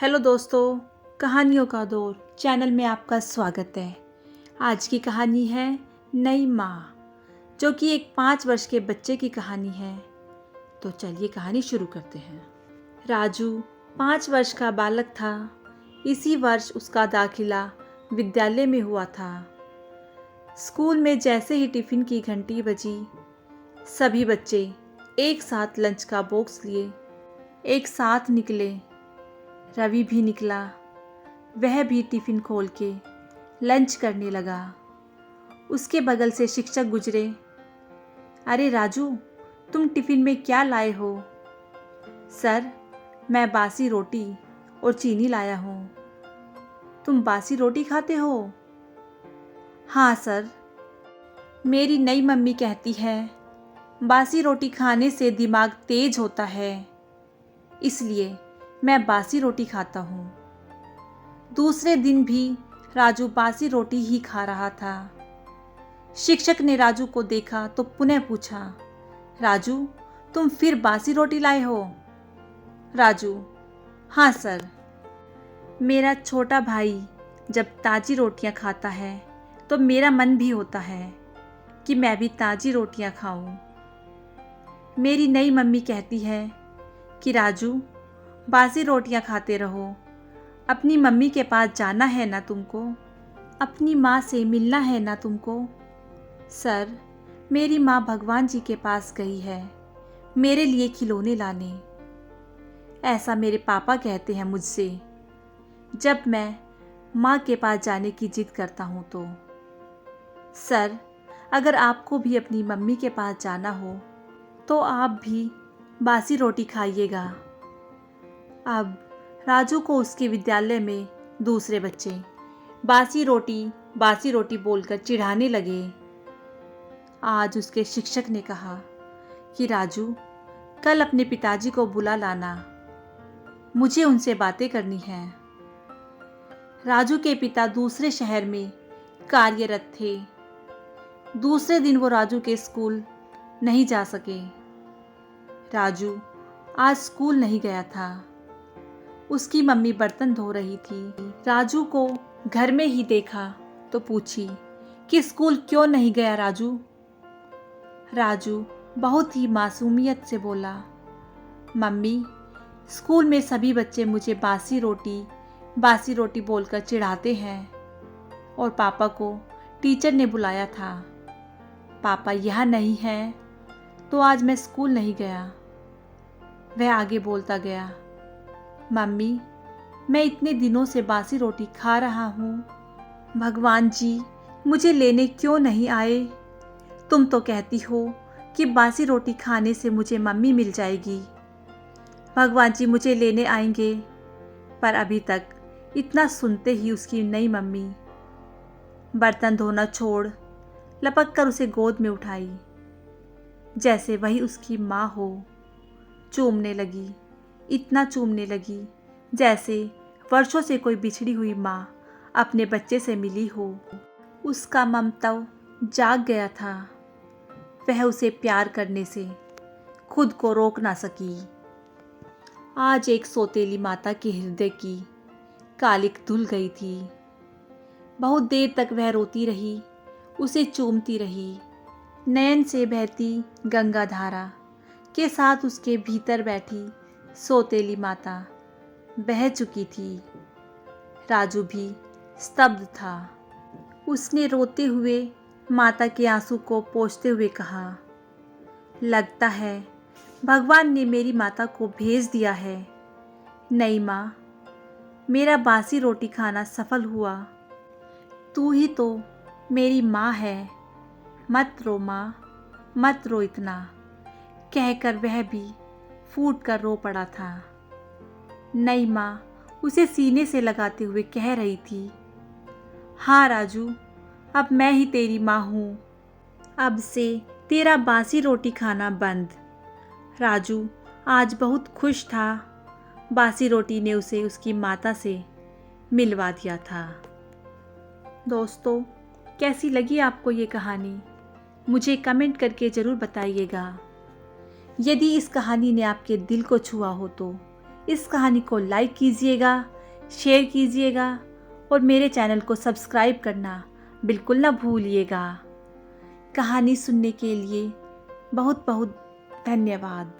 Hello दोस्तों, कहानियों का दौर चैनल में आपका स्वागत है। आज की कहानी है नई माँ, जो कि एक 5 वर्ष के बच्चे की कहानी है। तो चलिए कहानी शुरू करते हैं। राजू 5 वर्ष का बालक था। इसी वर्ष उसका दाखिला विद्यालय में हुआ था। स्कूल में जैसे ही टिफ़िन की घंटी बजी, सभी बच्चे एक साथ लंच का बॉक्स लिए एक साथ निकले। रवि भी निकला। वह भी टिफ़िन खोल के लंच करने लगा। उसके बगल से शिक्षक गुजरे। अरे राजू, तुम टिफ़िन में क्या लाए हो? सर, मैं बासी रोटी और चीनी लाया हूँ। तुम बासी रोटी खाते हो? हाँ सर, मेरी नई मम्मी कहती है बासी रोटी खाने से दिमाग तेज होता है, इसलिए मैं बासी रोटी खाता हूँ। दूसरे दिन भी राजू बासी रोटी ही खा रहा था। शिक्षक ने राजू को देखा तो पुनः पूछा, राजू, तुम फिर बासी रोटी लाए हो? राजू, हाँ सर। मेरा छोटा भाई जब ताज़ी रोटियां खाता है तो मेरा मन भी होता है कि मैं भी ताज़ी रोटियां खाऊं। मेरी नई मम्मी कहती है कि राजू, बासी रोटियां खाते रहो। अपनी मम्मी के पास जाना है ना तुमको? अपनी माँ से मिलना है ना तुमको? सर, मेरी माँ भगवान जी के पास गई है मेरे लिए खिलौने लाने। ऐसा मेरे पापा कहते हैं मुझसे जब मैं माँ के पास जाने की जिद करता हूँ तो। सर, अगर आपको भी अपनी मम्मी के पास जाना हो तो आप भी बासी रोटी खाइएगा। अब राजू को उसके विद्यालय में दूसरे बच्चे बासी रोटी बोलकर चिढ़ाने लगे। आज उसके शिक्षक ने कहा कि राजू, कल अपने पिताजी को बुला लाना, मुझे उनसे बातें करनी हैं। राजू के पिता दूसरे शहर में कार्यरत थे। दूसरे दिन वो राजू के स्कूल नहीं जा सके। राजू आज स्कूल नहीं गया था। उसकी मम्मी बर्तन धो रही थी। राजू को घर में ही देखा तो पूछी कि स्कूल क्यों नहीं गया राजू? राजू बहुत ही मासूमियत से बोला, मम्मी, स्कूल में सभी बच्चे मुझे बासी रोटी बोलकर चिढ़ाते हैं और पापा को टीचर ने बुलाया था। पापा यहाँ नहीं है तो आज मैं स्कूल नहीं गया। वह आगे बोलता गया, मम्मी, मैं इतने दिनों से बासी रोटी खा रहा हूँ। भगवान जी मुझे लेने क्यों नहीं आए? तुम तो कहती हो कि बासी रोटी खाने से मुझे मम्मी मिल जाएगी। भगवान जी मुझे लेने आएंगे। पर अभी तक इतना सुनते ही उसकी नई मम्मी बर्तन धोना छोड़ लपक कर उसे गोद में उठाई, जैसे वही उसकी माँ हो। चूमने लगी, इतना चूमने लगी जैसे वर्षों से कोई बिछड़ी हुई माँ अपने बच्चे से मिली हो। उसका ममता जाग गया था। वह उसे प्यार करने से खुद को रोक ना सकी। आज एक सौतेली माता के हृदय की कालिक धुल गई थी। बहुत देर तक वह रोती रही, उसे चूमती रही। नयन से बहती गंगा धारा के साथ उसके भीतर बैठी सौतेली माता बह चुकी थी। राजू भी स्तब्ध था। उसने रोते हुए माता के आंसू को पोंछते हुए कहा, लगता है भगवान ने मेरी माता को भेज दिया है। नई माँ, मेरा बासी रोटी खाना सफल हुआ। तू ही तो मेरी माँ है। मत रो माँ, मत रो इतना, कहकर वह भी फूट कर रो पड़ा था। नई माँ उसे सीने से लगाते हुए कह रही थी, हाँ राजू, अब मैं ही तेरी माँ हूँ। अब से तेरा बासी रोटी खाना बंद। राजू आज बहुत खुश था। बासी रोटी ने उसे उसकी माता से मिलवा दिया था। दोस्तों, कैसी लगी आपको ये कहानी? मुझे कमेंट करके ज़रूर बताइएगा। यदि इस कहानी ने आपके दिल को छुआ हो तो इस कहानी को लाइक कीजिएगा, शेयर कीजिएगा और मेरे चैनल को सब्सक्राइब करना बिल्कुल ना भूलिएगा। कहानी सुनने के लिए बहुत बहुत धन्यवाद।